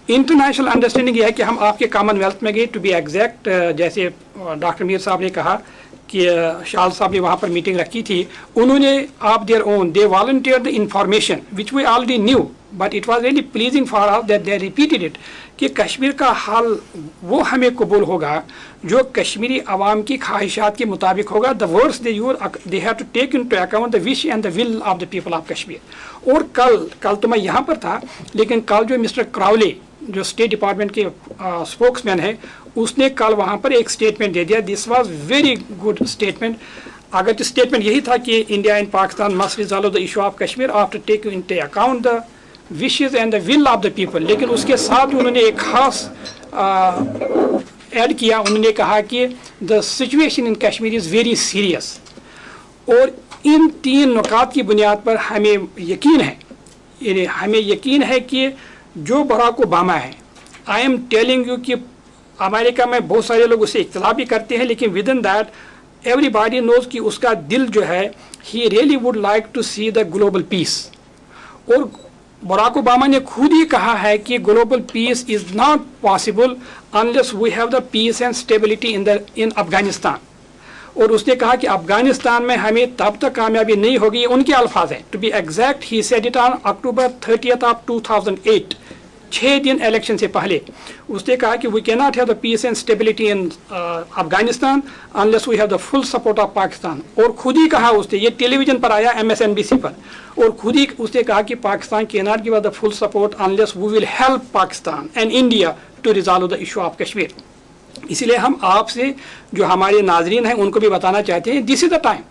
International understanding यह है कि हम आपके कॉमन वेल्थ में गए, टू बी एग्जैक्ट जैसे डॉक्टर मीर साहब ने कहा कि शाल साहब ने वहाँ पर मीटिंग रखी थी, उन्होंने आप their own they volunteer the information which we already knew but it was really pleasing for us that they repeated it कि कश्मीर का हाल वो हमें कबूल होगा जो कश्मीरी अवाम की ख्वाहिशात के मुताबिक होगा. The words they have to take into account the wish and the will of the people of Kashmir. और कल तो मैं यहाँ पर था, लेकिन कल जो मिस्टर क्राउले जो स्टेट डिपार्टमेंट के स्पोक्समैन है, उसने कल वहाँ पर एक स्टेटमेंट दे दिया. This was very good statement. अगर तो स्टेटमेंट यही था कि India and Pakistan must resolve the issue of Kashmir after taking into account the wishes and the will of the people, लेकिन उसके साथ उन्होंने एक खास ऐड किया. उन्होंने कहा कि the situation in Kashmir is very serious. और इन 3 नुकात की बुनियाद पर हमें यकीन है कि जो बराक ओबामा है, आई एम टेलिंग यू कि अमेरिका में बहुत सारे लोग उसे इख्तिलाफ भी करते हैं, लेकिन within that everybody knows कि उसका दिल जो है, he really would like to see the global peace. और बराक ओबामा ने खुद ही कहा है कि global peace is not possible unless we have the peace and stability in Afghanistan. और उसने कहा कि अफगानिस्तान में हमें तब तक कामयाबी नहीं होगी, उनके अल्फाज हैं. To be exact he said it on October 30 of 2008, 6 दिन इलेक्शन से पहले. उसने कहा कि we can not have the peace and stability in Afghanistan unless we have the full support of Pakistan. और खुद ही कहा उसने, ये टेलीविजन पर आया MSNBC पर, और खुद ही उसने कहा कि Pakistan can not give the full support unless we will help Pakistan and India to resolve the issue of Kashmir. इसलिए हम आपसे जो हमारे नाजरीन हैं उनको भी बताना चाहते हैं, this is the time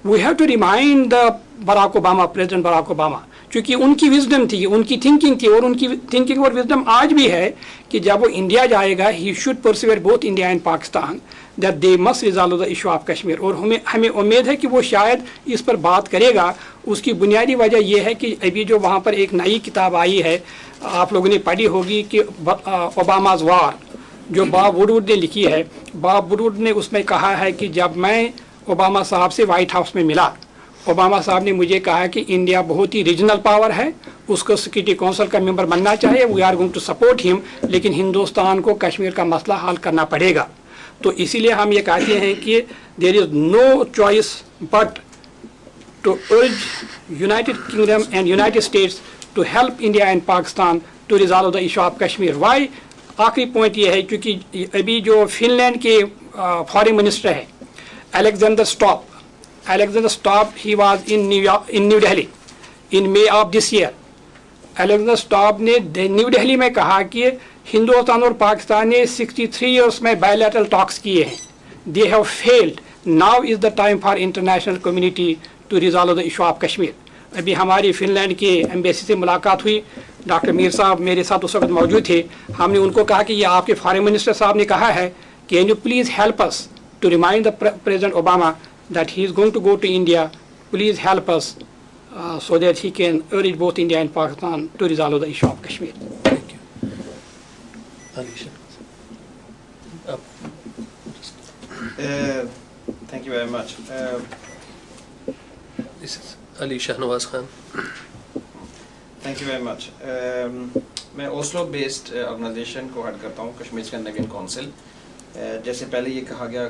we have to remind the Barack Obama, president Barack Obama, क्योंकि उनकी विजडम थी, उनकी थिंकिंग थी, और उनकी थिंकिंग और विजडम आज भी है कि जब वो इंडिया जाएगा, he should persuade both India and Pakistan that they must resolve the issue of Kashmir. और हमें उम्मीद है कि वो शायद इस पर बात करेगा. उसकी बुनियादी वजह यह है कि अभी जो वहाँ पर एक नई किताब आई है, आप लोगों ने पढ़ी होगी कि ओबामाज वार, जो बॉब वुडवर्ड ने लिखी है. बॉब वुडवर्ड ने उसमें कहा है कि जब मैं ओबामा साहब से वाइट हाउस में मिला, ओबामा साहब ने मुझे कहा कि इंडिया बहुत ही रीजनल पावर है, उसको सिक्योरिटी काउंसिल का मेंबर बनना चाहिए, we are going to support him, लेकिन हिंदुस्तान को कश्मीर का मसला हल करना पड़ेगा. तो इसीलिए हम ये कहते हैं कि there is no choice but to urge United Kingdom and United States to help India and Pakistan to resolve the issue of Kashmir. Why? आखिरी पॉइंट ये है, क्योंकि अभी जो फिनलैंड के फॉरेन मिनिस्टर है Alexander Stubb, he was in New Delhi in May of this year. Alexander Stubb ने new Delhi में कहा कि हिंदुस्तान और पाकिस्तान ने 63 ईयर्स में बायलैटरल टॉक्स किए हैं, they have failed, now is the time for international community to resolve the issue of Kashmir. अभी हमारी फिनलैंड के एम्बेसी से मुलाकात हुई, डॉक्टर मीर साहब मेरे साथ उस वक्त मौजूद थे. हमने उनको कहा कि ये आपके फॉरेन मिनिस्टर साहब ने कहा है, can you please help us to remind the President Obama that he is going to go to India. Please help us so that he can urge both India and Pakistan to resolve the issue of Kashmir. Thank you. Alisha. Thank you very much. This is Ali Shahnawaz Khan. Thank you very much. मैं Oslo based organisation को head करता हूँ, Kashmir Scandinavian council. जैसे पहले ये कहा गया,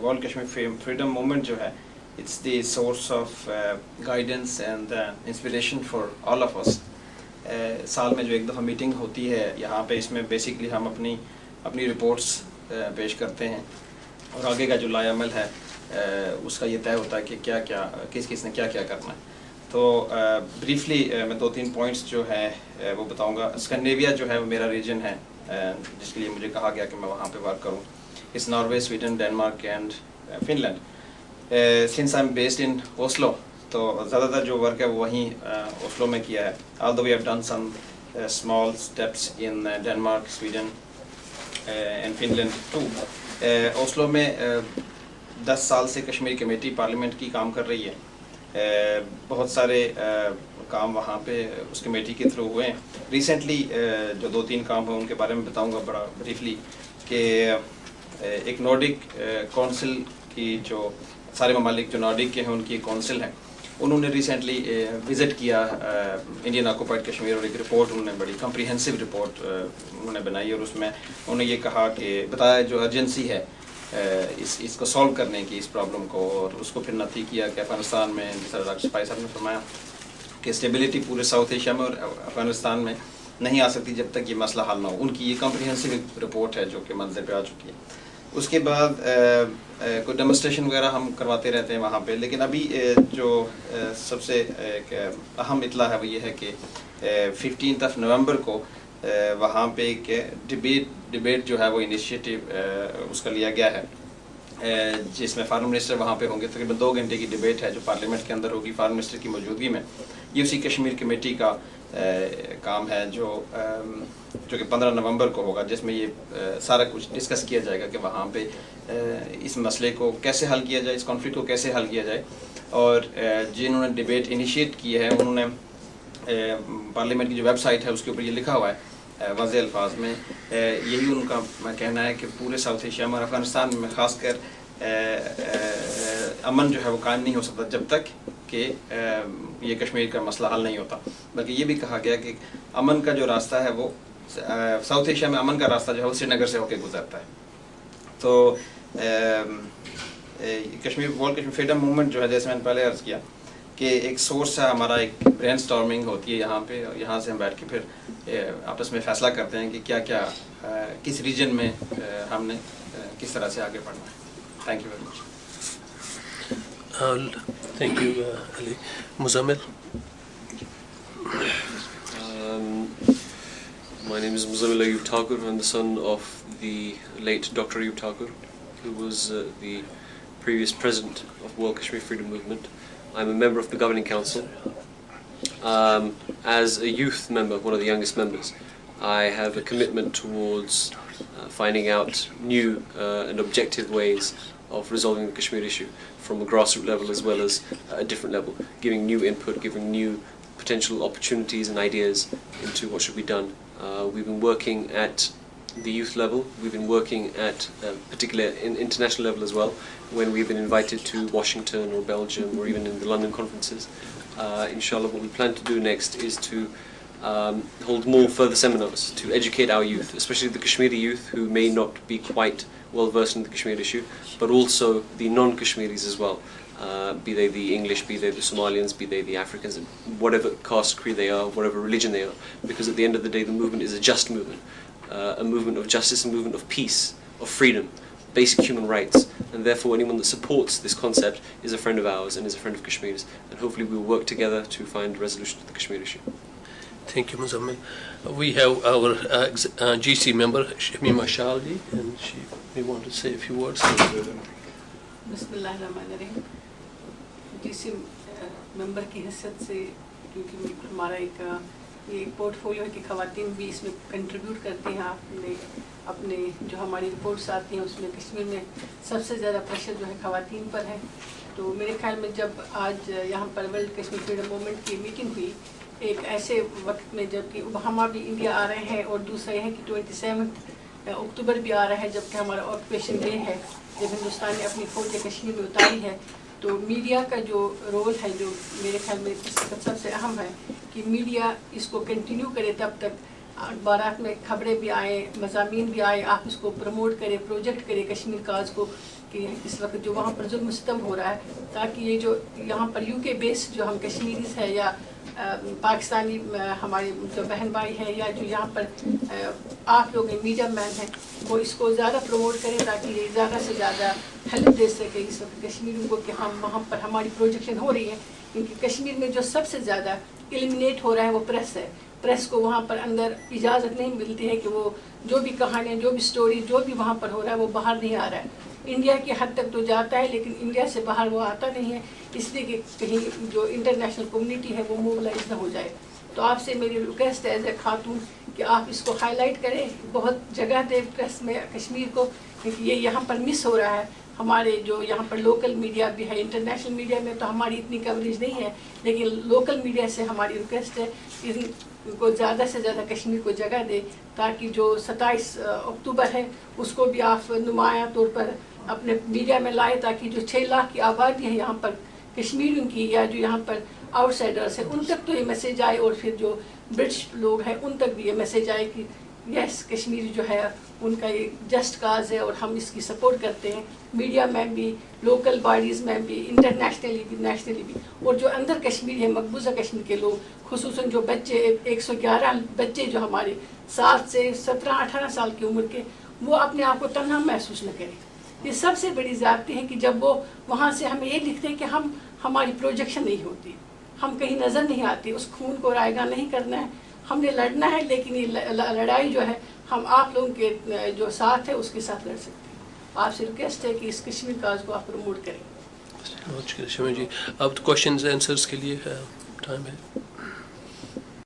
world Kashmir freedom movement जो है, it's the source of guidance and inspiration for all of us. साल में जो एक दफ़ा मीटिंग होती है यहाँ पे, इसमें बेसिकली हम अपनी रिपोर्ट्स पेश करते हैं, और आगे का जो लाएअमल है उसका ये तय होता है कि क्या क्या किस ने क्या क्या करना है. तो ब्रीफली मैं 2-3 पॉइंट्स जो है वो बताऊँगा. स्कैंडिनेविया जो है वो मेरा रीजन है, जिसके लिए मुझे कहा गया कि मैं वहाँ पे वर्क करूँ. It's Norway, Sweden, Denmark and Finland. Since I am based in Oslo, तो ज़्यादातर जो वर्क है वो वहीं ओस्लो में किया है. Although we have done some small steps in Denmark, Sweden and Finland too. Oslo में 10 साल से कश्मीर कमेटी पार्लियामेंट की काम कर रही है. बहुत सारे काम वहाँ पे उस कमेटी के थ्रू हुए हैं. रिसेंटली जो 2-3 काम हैं उनके बारे में बताऊँगा बड़ा ब्रीफली. कि एक नॉर्डिक काउंसिल की, जो सारे ममालिक जो नॉर्डिक के हैं उनकी एक काउंसिल है, انہوں نے ریسنٹلی وزٹ کیا انڈین آکوپائڈ کشمیر اور ایک رپورٹ انہوں نے بڑی کمپریہنسو رپورٹ انہوں نے بنائی اور اس میں انہوں نے یہ کہا کہ بتایا جو ارجنسی ہے اس کو سالو کرنے کی اس پرابلم کو، اور اس کو پھر نفی کیا کہ افغانستان میں جس طرح ڈاکٹر سپاہی صاحب نے فرمایا کہ اسٹیبلٹی پورے ساؤتھ ایشیا میں اور افغانستان میں نہیں آ سکتی جب تک یہ مسئلہ حل نہ ہو. ان کی یہ کمپریہنسو رپورٹ ہے جو کہ منظر پہ آ چکی ہے. اس کے بعد کوئی ڈیمونسٹریشن وغیرہ ہم کرواتے رہتے ہیں وہاں پہ، لیکن ابھی جو سب سے ایک اہم اطلاع ہے وہ یہ ہے کہ 15 نومبر کو وہاں پہ ایک ڈبیٹ جو ہے وہ انیشیٹو اس کا لیا گیا ہے، جس میں فارن منسٹر وہاں پہ ہوں گے. تقریباً 2 گھنٹے کی ڈبیٹ ہے جو پارلیمنٹ کے اندر ہوگی فارن منسٹر کی موجودگی میں. یہ اسی کشمیر کمیٹی کا کام ہے جو کہ 15 نومبر کو ہوگا، جس میں یہ سارا کچھ ڈسکس کیا جائے گا کہ وہاں پہ اس مسئلے کو کیسے حل کیا جائے، اس کانفلکٹ کو کیسے حل کیا جائے. اور جنہوں نے ڈبیٹ انیشیٹ کی ہے انہوں نے پارلیمنٹ کی جو ویب سائٹ ہے اس کے اوپر یہ لکھا ہوا ہے واضح الفاظ میں. یہی ان کا کہنا ہے کہ پورے ساؤتھ ایشیا میں اور افغانستان میں خاص کر امن جو ہے وہ قائم نہیں ہو سکتا جب تک کہ یہ کشمیر کا مسئلہ حل نہیں ہوتا. بلکہ یہ بھی کہا گیا کہ امن کا جو راستہ ہے وہ ساؤتھ ایشیا میں امن کا راستہ جو ہے وہ سری نگر سے ہو کے گزرتا ہے. تو کشمیر فریڈم موومنٹ جو ہے جیسے میں نے پہلے عرض کیا کہ ایک سورس ہے ہمارا، ایک برین سٹارمنگ ہوتی ہے یہاں پہ، اور یہاں سے ہم بیٹھ کے پھر آپس میں فیصلہ کرتے ہیں کہ کیا کیا کس ریجن میں ہم نے کس طرح سے آگے بڑھنا ہے. Thank you very much. Thank you Ali. Muzammil. My name is Muzammil Ayub Thakur. I'm the son of the late Dr. Ayub Thakur, who was the previous president of World Kashmir Freedom Movement. I'm a member of the Governing Council. As a youth member, one of the youngest members, I have a commitment towards finding out new and objective ways of resolving the Kashmir issue from a grassroots level as well as a different level, giving new input, giving new potential opportunities and ideas into what should be done. We've been working at the youth level, we've been working at particular international level as well, when we've been invited to Washington or Belgium or even in the London conferences. Inshallah, what we plan to do next is to hold more further seminars to educate our youth, especially the Kashmiri youth who may not be quite well versed in the Kashmir issue, but also the non-Kashmiris as well, be they the English, be they the Somalians, be they the Africans, whatever caste, creed they are, whatever religion they are, because at the end of the day the movement is a just movement, a movement of justice, a movement of peace, of freedom, basic human rights, and therefore anyone that supports this concept is a friend of ours and is a friend of Kashmirs, and hopefully we will work together to find resolution to the Kashmir issue. Thank you, Muzammil. We have our GC member, Shamima Shaldi, and she may want to say a few words. बिस्मिल्लाहिर्रहमानिर्रहीम. GC member की हैसियत से, क्योंकि हमारा एक portfolio की ख़वातीन भी इसमें कंट्रीब्यूट करती हैं. आपने अपने जो हमारी रिपोर्ट्स आती हैं उसमें कश्मीर में सबसे ज़्यादा प्रेशर जो है ख़वातीन पर है. तो मेरे ख्याल में जब आज यहाँ पर वर्ल्ड कश्मीर फ्रीडम मूवमेंट की मीटिंग हुई एक ऐसे वक्त में जबकि ओबामा भी इंडिया आ रहे हैं, और दूसरा यह है कि 27 अक्टूबर भी आ रहा है जबकि हमारा ऑक्यूपेशन डे है जब हिंदुस्तान ने अपनी फ़ौज कश्मीर में उतारी है. तो मीडिया का जो रोल है जो मेरे ख्याल में इस वक्त सबसे अहम है कि मीडिया इसको कंटिन्यू करे, तब तक अखबारात में खबरें भी आए, मज़ामीन भी आए, आप इसको प्रमोट करें, प्रोजेक्ट करें कश्मीर काज को कि इस वक्त जो वहाँ पर जुल्म सितम हो रहा है, ताकि ये जो यहाँ पर यूके बेस्ड जो हम कश्मीरीज है या पाकिस्तानी हमारे जो बहन भाई हैं या जो यहाँ पर आप लोग मीडिया मैन हैं वो इसको ज़्यादा प्रमोट करें ताकि ये ज़्यादा से ज़्यादा हेल्प दे सके इस वक्त कश्मीरियों को कि हम वहाँ पर हमारी प्रोजेक्शन हो रही है. क्योंकि कश्मीर में जो सबसे ज़्यादा एलिमिनेट हो रहा है वो प्रेस है. प्रेस को वहाँ पर अंदर इजाज़त नहीं मिलती है कि वो जो भी कहानियाँ, जो भी स्टोरी, जो भी वहाँ पर हो रहा है वो बाहर नहीं आ रहा है. इंडिया की हद तक तो जाता है लेकिन इंडिया से बाहर वो आता नहीं है, इसलिए कि कहीं जो इंटरनेशनल कम्युनिटी है वो मोबिलाइज ना हो जाए. तो आपसे मेरी रिक्वेस्ट है एज ए खातून कि आप इसको हाईलाइट करें, बहुत जगह दें प्रेस में कश्मीर को, क्योंकि ये यहाँ पर मिस हो रहा है. हमारे जो यहाँ पर लोकल मीडिया भी है, इंटरनेशनल मीडिया में तो हमारी इतनी कवरेज नहीं है, लेकिन लोकल मीडिया से हमारी रिक्वेस्ट है इनको ज़्यादा से ज़्यादा कश्मीर को जगह दे ताकि जो 27 अक्टूबर है उसको भी आप नुमाया तौर पर अपने मीडिया में लाए ताकि जो 6 लाख की आबादी है यहाँ पर کشمیریوں کی یا جو یہاں پر آؤٹ سائڈرس ہیں ان تک تو یہ میسیج آئے، اور پھر جو برٹش لوگ ہیں ان تک بھی یہ میسیج آئے کہ یس کشمیری جو ہے ان کا یہ جسٹ کاز ہے اور ہم اس کی سپورٹ کرتے ہیں، میڈیا میں بھی، لوکل باڈیز میں بھی، انٹرنیشنلی بھی، نیشنلی بھی، اور جو اندر کشمیر ہے مقبوضہ کشمیر کے لوگ، خصوصاً جو بچے 111 بچے جو ہمارے 7 سے 17-18 سال کی عمر کے، وہ اپنے آپ کو تنہا محسوس نہ کریں. یہ سب سے بڑی زیادتی ہے کہ جب وہ وہاں سے ہمیں یہ لکھتے ہیں کہ ہماری پروجیکشن نہیں ہوتی، ہم کہیں نظر نہیں آتی، اس خون کو رائے گاہ نہیں کرنا ہے، ہم نے لڑنا ہے، لیکن یہ لڑائی جو ہے ہم آپ لوگوں کے جو ساتھ ہے اس کے ساتھ لڑ سکتے ہیں. آپ سے ریکویسٹ ہے کہ اس کشمیر کاز کو آپ پروموٹ کریں. شمیم جی اب کوشچنز آنسرز کے لیے ٹائم ہے.